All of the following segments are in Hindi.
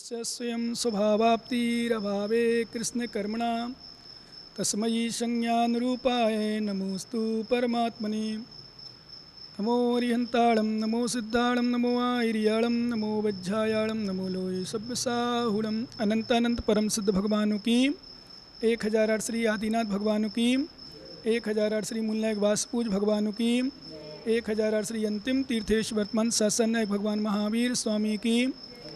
यस्य स्वयं स्वभावाप्तिरभावे कृष्णकर्मणा तस्मै संज्ञानरूपाय नमोस्तु परमात्मने। नमो रिहंताळं नमो सिद्धाळं नमो आयर्याळं नमो वज्झायाळं नमो लोय सब्यसाहुळं। अनंत अनंत परम सिद्ध भगवानों की 1008 श्री आदिनाथ भगवानों की 1008 श्री मूलनायक वासपूज भगवानों की 1008 श्री अंतिम तीर्थेश वर्तमान शासन नायक भगवान महावीर स्वामी की,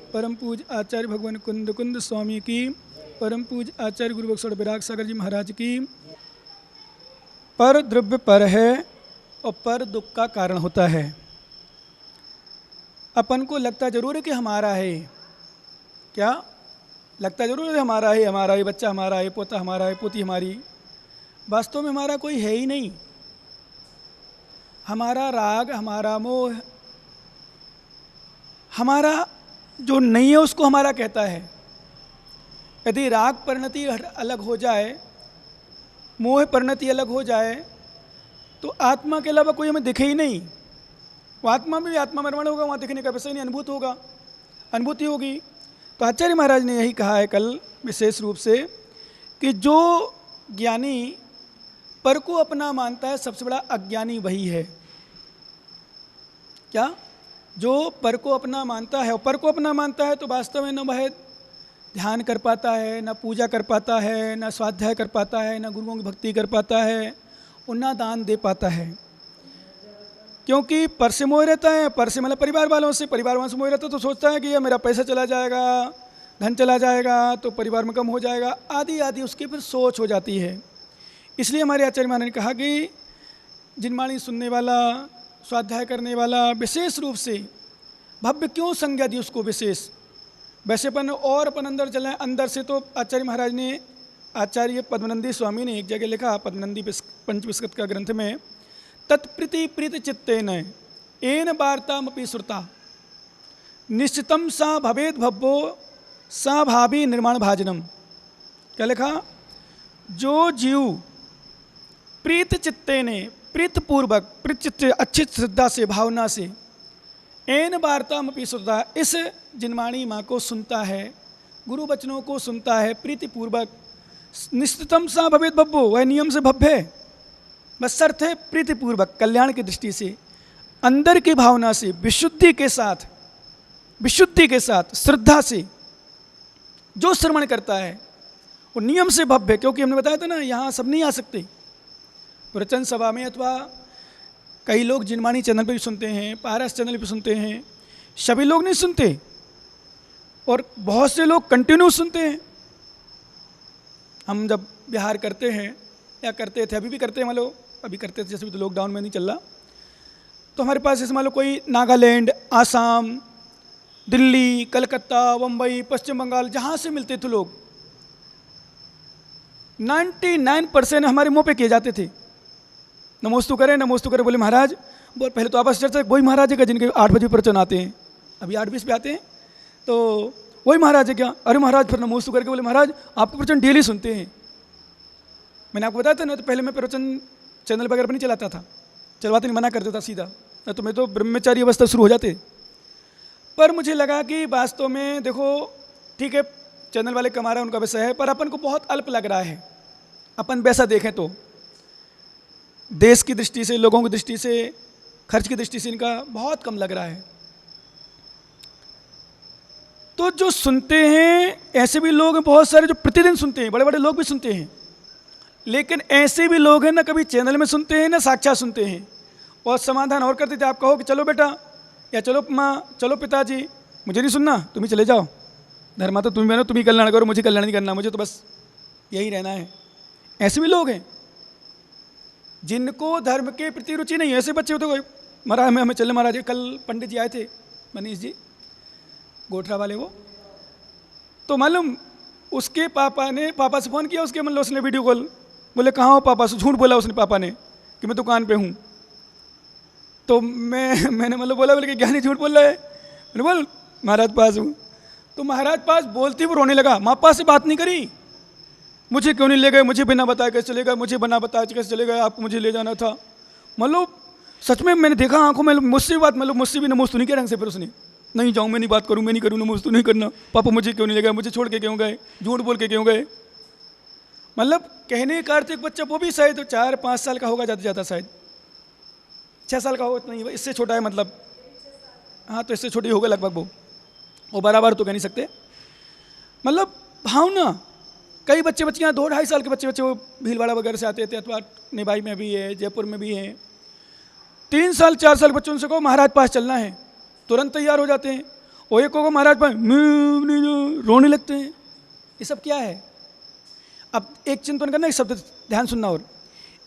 परम पूज आचार्य भगवान कुंद कुंद स्वामी की, परम पूज आचार्य गुरु बक्सड़ विराग सागर जी महाराज की। पर द्रव्य पर है और पर दुख का कारण होता है। अपन को लगता जरूर है कि हमारा है, क्या लगता जरूर है हमारा है बच्चा हमारा है, पोता हमारा है, पोती हमारी। वास्तव में हमारा कोई है ही नहीं। हमारा राग, हमारा मोह, हमारा जो नहीं है उसको हमारा कहता है। यदि राग परिणति अलग हो जाए, मोह परिणति अलग हो जाए, तो आत्मा के अलावा कोई हमें दिखे ही नहीं। वो आत्मा में भी आत्मा मरमण होगा, वहाँ दिखने का विषय नहीं, अनुभूत होगा, अनुभूति होगी। तो आचार्य महाराज ने यही कहा है कल विशेष रूप से कि जो ज्ञानी पर को अपना मानता है, सबसे बड़ा अज्ञानी वही है। क्या? जो पर को अपना मानता है, और पर को अपना मानता है तो वास्तव में न वह ध्यान कर पाता है, न पूजा कर पाता है, न स्वाध्याय कर पाता है, न गुरुओं की भक्ति कर पाता है, और न दान दे पाता है। क्योंकि पर से मोह रहता है, पर से मतलब परिवार वालों से मोह रहता है, तो सोचता है कि ये मेरा पैसा चला जाएगा, धन चला जाएगा तो परिवार में कम हो जाएगा, आदि आदि उसकी फिर सोच हो जाती है। इसलिए हमारे आचार्य महाराज ने कहा कि जिनवाणी सुनने वाला, स्वाध्याय करने वाला, विशेष रूप से भव्य क्यों संज्ञा दी उसको विशेष, वैसे अपन और अपन अंदर चलें। अंदर से तो आचार्य महाराज ने, आचार्य पद्मनंदी स्वामी ने एक जगह लिखा, पद्मनंदी पंचविस्कत का ग्रंथ में, तत्प्रीति प्रीत चित्तेन एन वार्तामपि श्रुता निश्चितम सा भवेद भव्यो सा भावी निर्माण भाजनम। क्या लिखा? जो जीव प्रीत चित्ते ने, प्रीत पूर्वक, प्रीत चित्ते, अच्छी श्रद्धा से, भावना से, एन वार्तामपि श्रुता, इस जिनवाणी माँ को सुनता है, गुरु वचनों को सुनता है प्रीतिपूर्वक, निश्चितम सा भवेद भव्यो, वह नियम से भव्य है, बस शर्त है प्रीतिपूर्वक, कल्याण की दृष्टि से, अंदर की भावना से, विशुद्धि के साथ श्रद्धा से जो श्रवण करता है वो नियम से भव्य। क्योंकि हमने बताया था ना, यहाँ सब नहीं आ सकते। प्रवचन सभा में अथवा कई लोग जिनवाणी चैनल पर भी सुनते हैं, पारस चैनल पर सुनते हैं, सभी लोग नहीं सुनते, और बहुत से लोग कंटिन्यू सुनते हैं। हम जब बिहार करते हैं या करते थे, अभी भी करते हैं, मान लो अभी करते थे, जैसे भी तो लॉकडाउन में नहीं चल रहा, तो हमारे पास जैसे मान लो कोई नागालैंड, आसाम, दिल्ली, कलकत्ता, मुंबई, पश्चिम बंगाल, जहाँ से मिलते थे लोग, 99% हमारे मुंह पे किए जाते थे, नमोस्तु करें। बोले महाराज, बोल पहले तो आपस चर्चा, वही महाराज है क्या जिनके 8 बजे प्रवचन आते हैं, अभी 8:20 पे आते हैं, तो वही महाराज है क्या? अरे महाराज, फिर नमोस्तु करके बोले महाराज आपके प्रवचन डेली सुनते हैं। मैंने आपको बताया था ना, तो पहले मैं प्रवचन चैनल वगैरह पर नहीं चलाता था, चलवाते नहीं, मना कर देता सीधा, तो मैं तो ब्रह्मचारी अवस्था शुरू हो जाते। पर मुझे लगा कि वास्तव में देखो, ठीक है चैनल वाले कमा रहे हैं, उनका विषय है, पर अपन को बहुत अल्प लग रहा है। अपन वैसा देखें तो देश की दृष्टि से, लोगों की दृष्टि से, खर्च की दृष्टि से इनका बहुत कम लग रहा है। तो जो सुनते हैं, ऐसे भी लोग हैं बहुत सारे जो प्रतिदिन सुनते हैं, बड़े बड़े लोग भी सुनते हैं, लेकिन ऐसे भी लोग हैं ना कभी चैनल में सुनते हैं ना साक्षात सुनते हैं। और समाधान और करते थे, आप कहो कि चलो बेटा, या चलो माँ, चलो पिताजी, मुझे नहीं सुनना, तुम ही चले जाओ, धर्मा तो तुम बनो, तुम ही कल्याण करो, मुझे कल्याण नहीं करना, मुझे तो बस यही रहना है। ऐसे भी लोग हैं जिनको धर्म के प्रति रुचि नहीं है। ऐसे बच्चे होते, कोई महाराज हमें चले महाराज। कल पंडित जी आए थे, मनीष जी गोठरा वाले, वो तो मालूम उसके पापा से फ़ोन किया, उसके मतलब उसने वीडियो कॉल, बोले कहाँ हो पापा, से झूठ बोला उसने पापा ने कि मैं दुकान पे हूँ। तो मैंने मतलब बोला, बोले कि ज्ञानी झूठ बोल रहा है। मैंने बोल महाराज पास हूँ। तो महाराज पास बोलते ही वो रोने लगा, माँ पास से बात नहीं करी, मुझे क्यों नहीं ले गए, मुझे बिना बताए कैसे चले गए, मुझे बिना बताए कैसे चले गए, आपको मुझे ले जाना था। मतलब सच में मैंने देखा आंखों में, मुझसे भी बात, मतलब मुझसे भी नमोस्तु नहीं किया ढंग से। फिर उसने नहीं जाऊँ, मैं नहीं बात करूँ, मैं नहीं करूँ, नमोस्तु नहीं करना, पापा मुझे क्यों नहीं लगा, मुझे छोड़ के क्यों गए, झूठ बोल के क्यों गए। मतलब कहने का अर्थ एक बच्चा वो भी शायद 4-5 साल का होगा, ज़्यादा से ज़्यादा शायद 6 साल का होगा, इतना ही, इससे छोटा है मतलब, हाँ तो इससे छोटी होगा लगभग वो बराबर तो कह नहीं सकते। मतलब भावना, कई बच्चे बच्चियाँ 2-2.5 साल के बच्चे वो भीलवाड़ा वगैरह से आते थे, अथवा निभाई में भी है, जयपुर में भी है। 3 साल 4 साल बच्चों से कहो महाराज पास चलना है, तुरंत तैयार हो जाते हैं। और एक को महाराज पास रोने लगते हैं। ये सब क्या है? अब एक चिंतन करना, एक शब्द ध्यान सुनना, और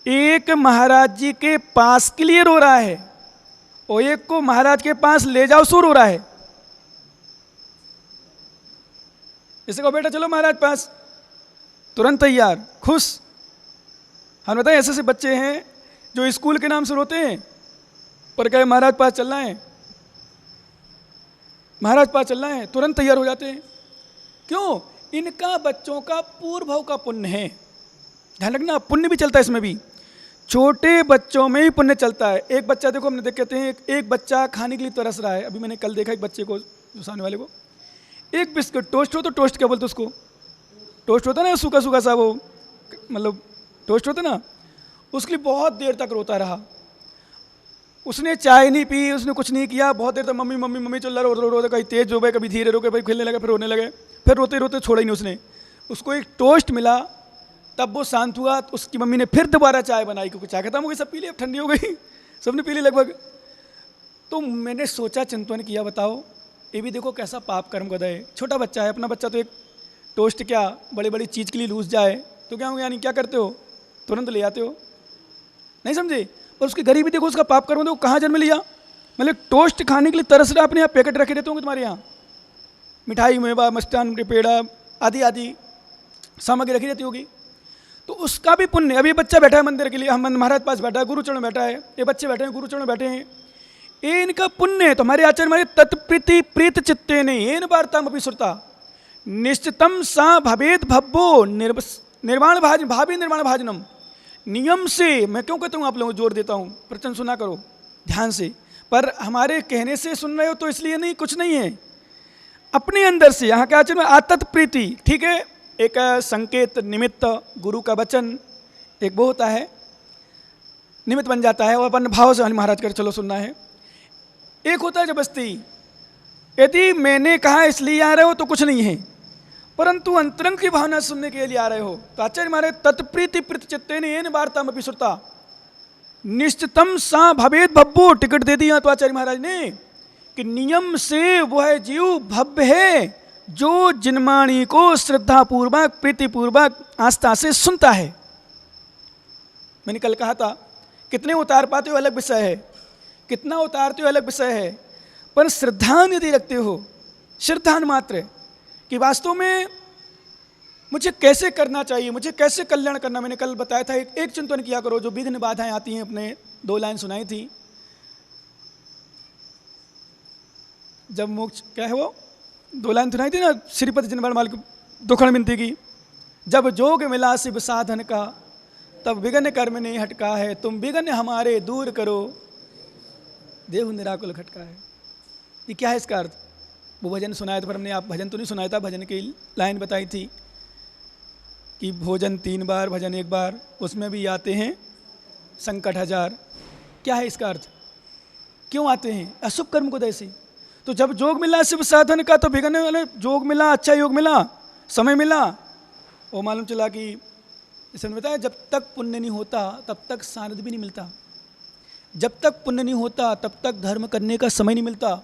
एक महाराज जी के पास के लिए रो रहा है और एक को महाराज के पास ले जाओ सो रो रहा है। इसे कहो बेटा चलो महाराज पास, तुरंत तैयार, खुश। हम बताएं ऐसे ऐसे बच्चे हैं जो स्कूल के नाम से रोते हैं पर कहे महाराज पास चलना है, महाराज पास चलना है, तुरंत तैयार हो जाते हैं। क्यों? इनका बच्चों का पूर्व का पुण्य है। ध्यान रखना, पुण्य भी चलता है इसमें भी, छोटे बच्चों में ही पुण्य चलता है। एक बच्चा देखो, हमने देख कहते हैं एक बच्चा खाने के लिए तरस रहा है। अभी मैंने कल देखा एक बच्चे को, जो सामने वाले को, एक बिस्किट टोस्ट हो तो टोस्ट क्या बोलते उसको, टोस्ट होता ना सूखा सूखा सा, वो मतलब टोस्ट होता ना, उसके लिए बहुत देर तक रोता रहा। उसने चाय नहीं पी, उसने कुछ नहीं किया, बहुत देर तक मम्मी मम्मी मम्मी चल रहा, रो रो कहीं तेज हो गए, कभी धीरे रो गए, भाई खेलने लगे, फिर रोने लगे, फिर रोते रोते छोड़ा ही नहीं उसने। उसको एक टोस्ट मिला तब वो शांत हुआ। तो उसकी मम्मी ने फिर दोबारा चाय बनाई, क्योंकि चाय खत्म हो गई, सब पी ली, अब ठंडी हो गई, सबने पी ली लगभग। तो मैंने सोचा, चिंतन किया, बताओ ये भी देखो कैसा पाप कर्म गदा है। छोटा बच्चा है, अपना बच्चा तो एक टोस्ट क्या बड़ी बड़ी चीज़ के लिए लूज जाए तो क्या होगा, यानी क्या करते हो, तुरंत ले आते हो, नहीं समझे। पर उसकी गरीबी देखो, उसका पाप कर्म देखो, कहाँ जन्म लिया। मतलब टोस्ट खाने के लिए तरस रहा, अपने यहाँ पैकेट रखे रहते होंगे तुम्हारे यहाँ, मिठाई मेवा मस्टान पेड़ा आदि आदि सामग्री रखी रहती होगी, तो उसका भी पुण्य। अभी बच्चा बैठा है मंदिर के लिए, हम महाराज पास बैठा है, गुरु चरण बैठा है, ये बच्चे बैठे हैं गुरु चरण बैठे हैं, ये इनका पुण्य है। तो हमारे आचार्य हमारे तत्प्रीति प्रीत चित्ते ने येन वार्ताम अपि श्रुता निश्चितम सा भवेद भब्बो निर्वाण भाज भावी निर्वाण भाजनम। नियम से मैं क्यों कहता हूँ, आप लोगों को जोर देता हूँ, प्रवचन सुना करो ध्यान से, पर हमारे कहने से सुन रहे हो तो इसलिए नहीं, कुछ नहीं है, अपने अंदर से। यहाँ के आचरण में आतत प्रीति, ठीक है, एक संकेत निमित्त, गुरु का वचन एक वो होता है, निमित्त बन जाता है, और अपन भाव से महाराज कर चलो सुनना है। एक होता है जबरदस्ती, यदि मैंने कहा इसलिए आ रहे हो तो कुछ नहीं है, परंतु अंतरंग की भावना सुनने के लिए आ रहे हो तो आचार्य हमारे तत्प्रीति प्रीत चित्ते ने येन वार्ताम अपि श्रुता निश्चितम सा भवेद भब्बो। टिकट दे दिया तो आचार्य महाराज ने कि नियम से वह जीव भव्य है जो जिनवाणी को श्रद्धापूर्वक प्रीतिपूर्वक आस्था से सुनता है। मैंने कल कहा था, कितने उतार पाते हो अलग विषय है, कितना उतारते हो अलग विषय है, पर श्रद्धान यदि रखते हो, श्रद्धान मात्र कि वास्तव में मुझे कैसे करना चाहिए, मुझे कैसे कल्याण करना। मैंने कल बताया था, एक चिंतन किया करो, जो विघ्न बाधाएं आती हैं, अपने 2 लाइन सुनाई थी। जब मोक्ष क्या है वो 2 लाइन सुनाई थी ना, श्रीपति जिनवाल की दुखण विनती की, जब जोग मिला शिव साधन का तब विघ्न कर्म नहीं हटका है, तुम विघ्न हमारे दूर करो देहु निराकुल खटका है। ये क्या है इसका अर्थ? वो भजन सुनाया था, पर हमने आप भजन तो नहीं सुनाया था, भजन की लाइन बताई थी कि भोजन 3 बार भजन 1 बार, उसमें भी आते हैं संकट 1000। क्या है इसका अर्थ? क्यों आते हैं? अशुभ कर्म को दैसे। तो जब जोग मिला शिव साधन का तो विघ्न वाले, जोग मिला, अच्छा योग मिला, समय मिला, वो मालूम चला कि जैसे मैंने बताया, जब तक पुण्य नहीं होता तब तक सानिध्य भी नहीं मिलता, जब तक पुण्य नहीं होता तब तक धर्म करने का समय नहीं मिलता,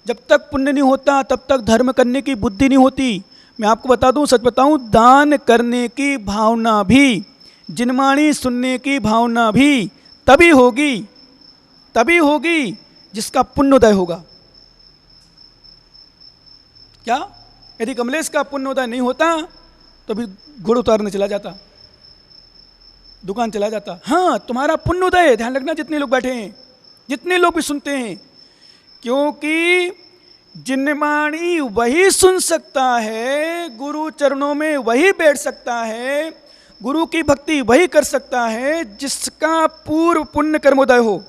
जब तक पुण्य नहीं होता तब तक धर्म करने की बुद्धि नहीं होती। मैं आपको बता दूं, सच बताऊं, दान करने की भावना भी, जिनवाणी सुनने की भावना भी तभी होगी जिसका पुण्योदय होगा। क्या? यदि कमलेश का पुण्योदय नहीं होता तो भी गुड़ उतारने चला जाता, दुकान चला जाता। हाँ, तुम्हारा पुण्योदय है, ध्यान रखना, जितने लोग बैठे हैं, जितने लोग भी सुनते हैं, क्योंकि जिनवाणी वही सुन सकता है, गुरु चरणों में वही बैठ सकता है, गुरु की भक्ति वही कर सकता है जिसका पूर्व पुण्य कर्मोदय हो।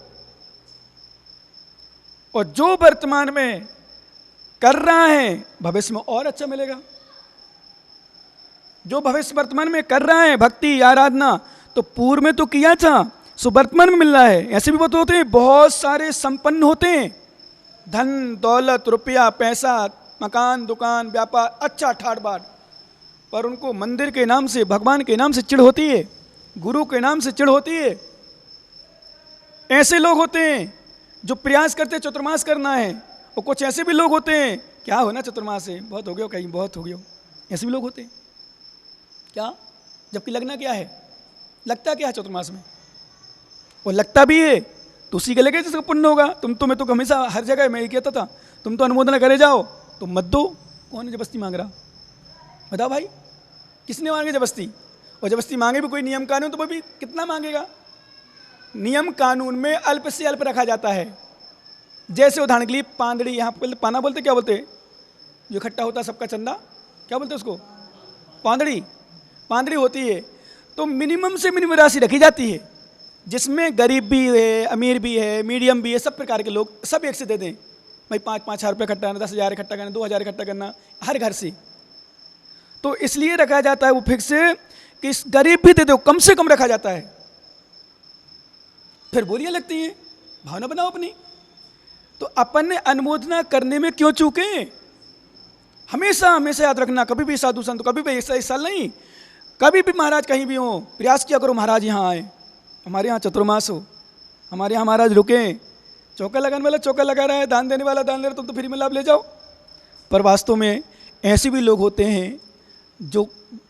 और जो वर्तमान में कर रहा है भविष्य में और अच्छा मिलेगा। जो भविष्य वर्तमान में कर रहा है भक्ति आराधना, तो पूर्व में तो किया था, सो वर्तमान में मिल रहा है। ऐसे भी होते हैं, बहुत सारे संपन्न होते हैं, धन दौलत रुपया पैसा मकान दुकान व्यापार अच्छा ठाट बाट, पर उनको मंदिर के नाम से भगवान के नाम से चिढ़ होती है, गुरु के नाम से चिढ़ होती है। ऐसे लोग होते हैं जो प्रयास करते हैं चतुर्मास करना है, और कुछ ऐसे भी लोग होते हैं क्या हो ना चतुर्मास से बहुत हो गया, कहीं बहुत हो गया, ऐसे भी लोग होते हैं क्या, जबकि लगना क्या है, लगता क्या है चतुर्मास में, और लगता भी है तो उसी के लगे जिसका पुण्य होगा। तुम तो मैं तो हमेशा हर जगह मैं ये कहता था, तुम तो अनुमोदना करे जाओ, तुम मत दो, कौन है जबरदस्ती मांग रहा, बताओ भाई, किसने मांगे जबरदस्ती, और जबरदस्ती मांगे भी कोई नियम कानून तो वो भी कितना मांगेगा। नियम कानून में अल्प से अल्प रखा जाता है। जैसे उदाहरण के लिए पांदड़ी, यहाँ पर पाना बोलते क्या बोलते, जो इकट्ठा होता है सबका चंदा, क्या बोलते उसको, पांदड़ी, पांदड़ी होती है। तो मिनिमम से मिनिमम राशि रखी जाती है, जिसमें गरीब भी है अमीर भी है मीडियम भी है, सब प्रकार के लोग सब एक से दे दें। भाई 5,000 रुपये इकट्ठा करना, 10,000 इकट्ठा करना, 2,000 इकट्ठा करना हर घर से। तो इसलिए रखा जाता है वो फिक्स कि गरीब भी दे दो, कम से कम रखा जाता है। फिर बोलियां लगती हैं, भावना बनाओ अपनी। तो अपन अनुमोदना करने में क्यों चूके, हमेशा हमेशा याद रखना, कभी भी साधु संत, कभी भी इस साल नहीं, कभी भी महाराज कहीं भी हो, प्रयास किया करो महाराज यहाँ आए, हमारे यहाँ चतुर्मास हो, हमारे यहाँ महाराज रुके, चौका लगाने वाला चौका लगा रहा है, दान देने वाला दान दे रहा है, तुम तो फ्री में लाभ ले जाओ। पर वास्तव में ऐसे भी लोग होते हैं जो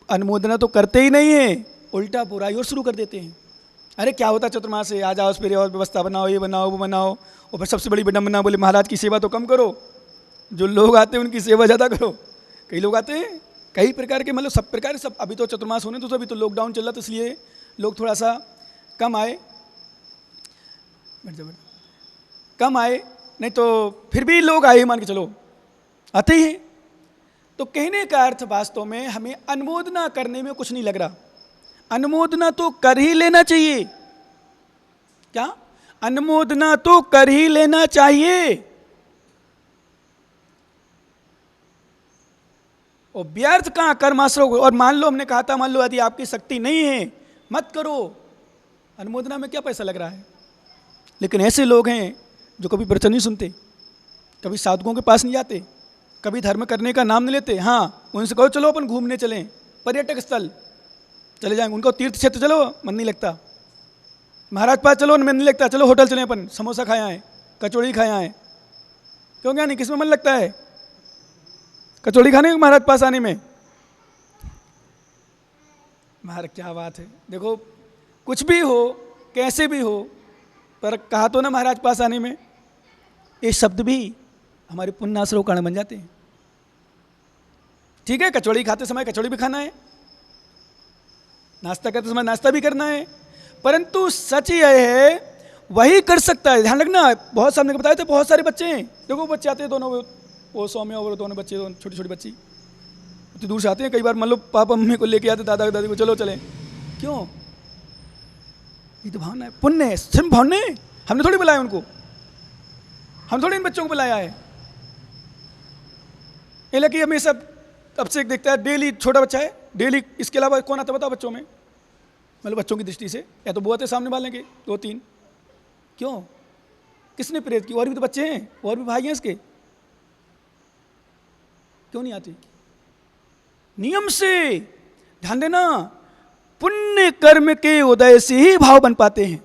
अनुमोदना तो करते ही नहीं है, उल्टा बुराई और शुरू कर देते हैं। अरे क्या होता चतुर्मास से, आ जाओ फिर और व्यवस्था बनाओ, ये बनाओ वो बनाओ, और फिर सबसे बड़ी विडम्बना बोले महाराज की सेवा तो कम करो, जो लोग आते हैं उनकी सेवा ज़्यादा करो। कई लोग आते हैं कई प्रकार के, मतलब सब प्रकार सब, अभी तो चतुर्मास होने तो अभी तो लॉकडाउन चल रहा था इसलिए लोग थोड़ा सा कम आए, कम आए, नहीं तो फिर भी लोग आए, मान के चलो आते ही हैं। तो कहने का अर्थ वास्तव में हमें अनुमोदना करने में कुछ नहीं लग रहा, अनुमोदना तो कर ही लेना चाहिए। क्या, अनुमोदना तो कर ही लेना चाहिए, और व्यर्थ कहाँ कर्माश्रय। और मान लो हमने कहा था, मान लो यदि आपकी शक्ति नहीं है मत करो, अनुमोदना में क्या पैसा लग रहा है। लेकिन ऐसे लोग हैं जो कभी प्रवचन नहीं सुनते, कभी साधुओं के पास नहीं जाते, कभी धर्म करने का नाम नहीं लेते। हाँ, उनसे कहो चलो अपन घूमने चलें, पर्यटक स्थल चले जाएंगे, उनको तीर्थ क्षेत्र चलो मन नहीं लगता, महाराज पास चलो मन नहीं लगता, चलो होटल चलें अपन, समोसा खाए आए, कचौड़ी खाए आए। क्यों, क्या नहीं, किस में मन लगता है कचौड़ी खाने में, महाराज पास आने में। महाराज क्या बात है, देखो कुछ भी हो कैसे भी हो, पर कहा तो ना महाराज पास आने में, ये शब्द भी हमारे पुण्याश्रय कारण बन जाते हैं। ठीक है, कचौड़ी खाते समय कचौड़ी भी खाना है, नाश्ता करते समय नाश्ता भी करना है, परंतु सच यह है वही कर सकता है। ध्यान रखना, बहुत सामने बताए थे, बहुत सारे बच्चे हैं, देखो बच्चे आते हैं दोनों, वो सौम्य और दोनों बच्चे, छोटी छोटी बच्ची इतनी दूर से आते हैं। कई बार मान लो पापा मम्मी को लेके आते, दादा दादी को, चलो चले, क्यों, ये तो भावना है, पुण्य है, सिर्फ भावना है, हमने थोड़ी बुलाया उनको, हम थोड़ी इन बच्चों को बुलाया है। हालांकि हमेशा अब से देखता है, डेली छोटा बच्चा है डेली, इसके अलावा कौन आता बताओ बच्चों में, मतलब बच्चों की दृष्टि से, या तो वो आते सामने वाले के 2-3, क्यों, किसने प्रेरित की, और भी तो बच्चे हैं, और भी भाई हैं इसके, क्यों नहीं आते। नियम से ध्यान देना, पुण्य कर्म के उदय से ही भाव बन पाते हैं,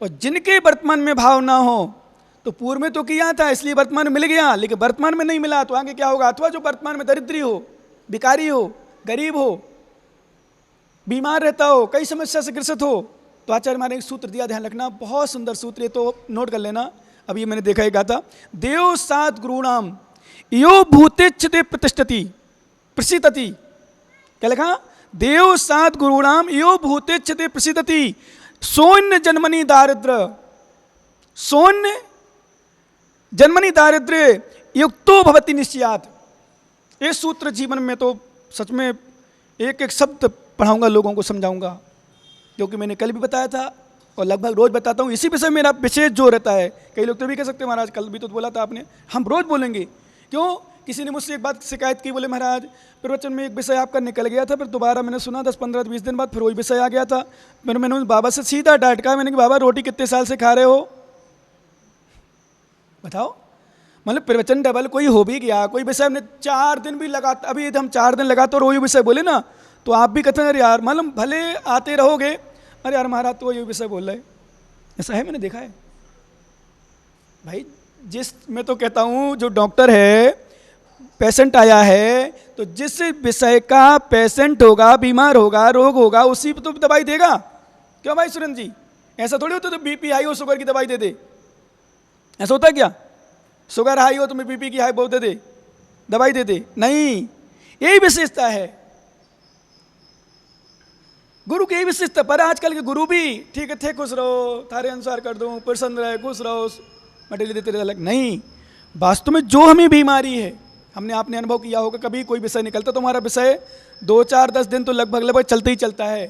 और जिनके वर्तमान में भाव ना हो, तो पूर्व में तो किया था इसलिए वर्तमान में मिल गया, लेकिन वर्तमान में नहीं मिला तो आगे क्या होगा। अथवा जो वर्तमान में दरिद्री हो, भिखारी हो, गरीब हो, बीमार रहता हो, कई समस्या से ग्रसित हो, तो आचार्य महाराज ने एक सूत्र दिया, ध्यान रखना, बहुत सुंदर सूत्र, ये तो नोट कर लेना। अभी मैंने देखा एक गाथा, देव सात गुरुणाम यो भूतेच्छते प्रतिष्ठति प्रसिद्धति, क्या लिखा, देव सात गुरुणाम यो भूतेच्छते प्रसिद्धति शून्य जन्मनि दारिद्र, शून्य जन्मनि दारिद्र्य युक्तो भवति निश्चयात्। ये सूत्र जीवन में तो सच में एक एक शब्द पढ़ाऊंगा, लोगों को समझाऊंगा, क्योंकि मैंने कल भी बताया था और लगभग रोज बताता हूँ। इसी विषय मेरा विशेष जोर रहता है। कई लोग तो भी कह सकते हैं महाराज कल भी तो बोला था आपने, हम रोज बोलेंगे। क्यों? किसी ने मुझसे एक बात शिकायत की, बोले महाराज प्रवचन में एक विषय आपका निकल गया था, फिर दोबारा मैंने सुना 10-15-20 दिन बाद फिर वही विषय आ गया था। मैंने बाबा से सीधा डांट कहा, मैंने कि बाबा रोटी कितने साल से खा रहे हो बताओ। मतलब प्रवचन डबल कोई हो भी गया, कोई विषय हमने 4 दिन भी लगा, अभी हम 4 दिन लगाते और वही विषय बोले ना, तो आप भी कहते हैं अरे यार, मतलब भले आते रहोगे, अरे यार महाराज तो वही विषय बोल रहे। ऐसा है, मैंने देखा है भाई। जिस मैं तो कहता हूँ जो डॉक्टर है, पेशेंट आया है तो जिस विषय का पेशेंट होगा, बीमार होगा, रोग होगा, उसी पर तो दवाई देगा। क्यों भाई सुरेंद्र जी? ऐसा थोड़ी होता तो बीपी हाई हो शुगर की दवाई दे दे, ऐसा होता है क्या? शुगर हाई हो तो मैं बीपी की हाई बहुत दे दे, दवाई दे दे? नहीं, यही विशेषता है गुरु की, यही विशेषता। पर आजकल के गुरु भी ठीक है थे, खुश रहो, थारे अनुसार कर दूं, प्रसन्न रहे, खुश रहो, मटेरियल देते रहे अलग। नहीं, वास्तव में जो हमें बीमारी है, हमने आपने अनुभव किया होगा, कभी कोई विषय निकलता तो हमारा विषय 2-4-10 दिन तो लगभग चलते ही चलता है।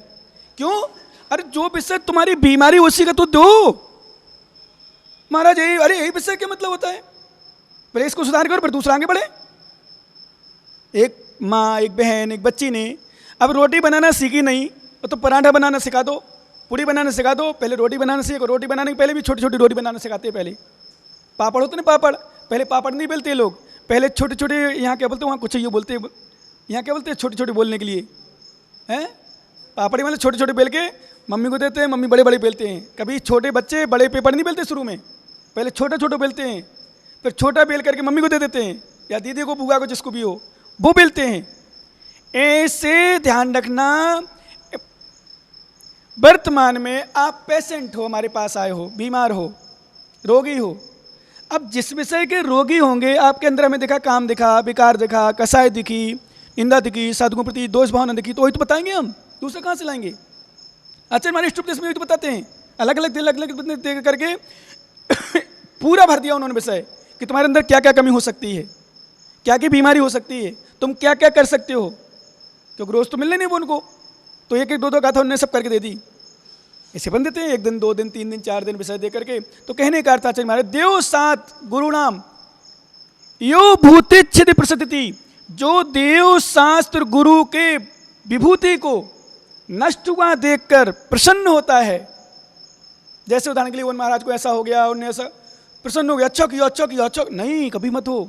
क्यों? अरे जो विषय तुम्हारी बीमारी उसी का तो दो महाराज। यही, अरे यही विषय क्या मतलब होता है? पहले इसको सुधार करो फिर दूसरा आगे बढ़े। एक माँ, एक बहन, एक बच्ची ने अब रोटी बनाना सीखी नहीं तो पराठा बनाना सिखा दो, पूड़ी बनाना सिखा दो। पहले रोटी बनाना सीखो, रोटी बनाने के पहले भी छोटी छोटी रोटी बनाना सिखाते हैं। पहले पापड़ होते ना, पापड़, पहले पापड़ नहीं बेलते लोग, पहले छोटे छोटे, यहाँ क्या बोलते हैं, वहाँ कुछ ये बोलते हैं, यहाँ क्या बोलते हैं छोटे छोटे बोलने के लिए, हैं? पापड़ी मतलब छोटे छोटे बेल के मम्मी को देते हैं, मम्मी बड़े बड़े बेलते हैं। कभी छोटे बच्चे बड़े पेपर नहीं बेलते शुरू में, पहले छोटे छोटे बेलते हैं, फिर छोटा बेल करके मम्मी को दे देते हैं, या दीदी को, बुआ को, जिसको भी हो, वो बेलते हैं। ऐसे ध्यान रखना, वर्तमान में आप पेशेंट हो, हमारे पास आए हो, बीमार हो, रोगी हो। अब जिस विषय के रोगी होंगे, आपके अंदर हमें दिखा, काम दिखा, विकार दिखा, कसाय दिखी, निंदा दिखी, साधुओं प्रति दोष भावना दिखी, तो वही तो बताएंगे हम, दूसरे कहाँ से लाएंगे? आचार्य हमारे इष्टोपदेश में तो बताते हैं, अलग अलग देख करके पूरा भर दिया उन्होंने विषय कि तुम्हारे अंदर क्या क्या कमी हो सकती है, क्या क्या बीमारी हो सकती है, तुम क्या क्या कर सकते हो। क्योंकि रोज तो मिलने नहीं वो उनको, तो एक एक दो दो गाथा उन्होंने सब करके दे दी। ऐसे बन देते हैं 1 दिन 2 दिन 3 दिन 4 दिन विषय दे करके। तो कहने का अर्थ आचार्य महाराज, देव सात गुरु नाम यो भूतिच्छिद प्रसिद्धि, जो देव शास्त्र गुरु के विभूति को नष्ट हुआ देखकर प्रसन्न होता है। जैसे उदाहरण के लिए, वन महाराज को ऐसा हो गया, उन्हें ऐसा प्रसन्न हो गया, अच्छा किया, अच्छा किया, अच्छा। नहीं, कभी मत हो।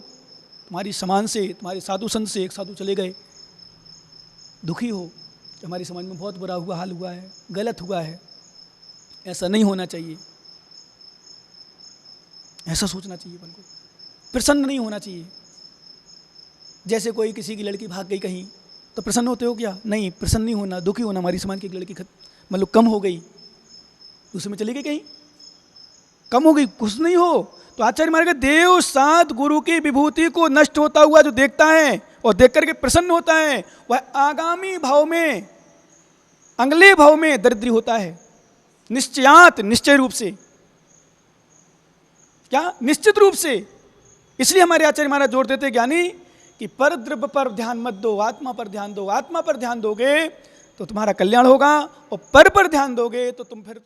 तुम्हारी समान से, तुम्हारे साधु संत से एक साधु चले गए, दुखी हो, हमारे समाज में बहुत बुरा हुआ, हाल हुआ है, गलत हुआ है, ऐसा नहीं होना चाहिए, ऐसा सोचना चाहिए अपन को, प्रसन्न नहीं होना चाहिए। जैसे कोई किसी की लड़की भाग गई कहीं, तो प्रसन्न होते हो क्या? नहीं, प्रसन्न नहीं होना, दुखी होना। हमारी समाज की एक लड़की मतलब कम हो गई, दूसरे में चली गई, कहीं कम हो गई, खुश नहीं हो। तो आचार्य महाराज, देव सात गुरु की विभूति को नष्ट होता हुआ जो देखता है और देख करके प्रसन्न होता है, वह आगामी भाव में, अगले भाव में दरिद्री होता है, निश्चयात, निश्चय रूप से। क्या? निश्चित रूप से। इसलिए हमारे आचार्य महाराज जोर देते ज्ञानी कि पर द्रव्य पर ध्यान मत दो, आत्मा पर ध्यान दो। आत्मा पर ध्यान दोगे तो तुम्हारा कल्याण होगा, और पर ध्यान दोगे तो तुम फिर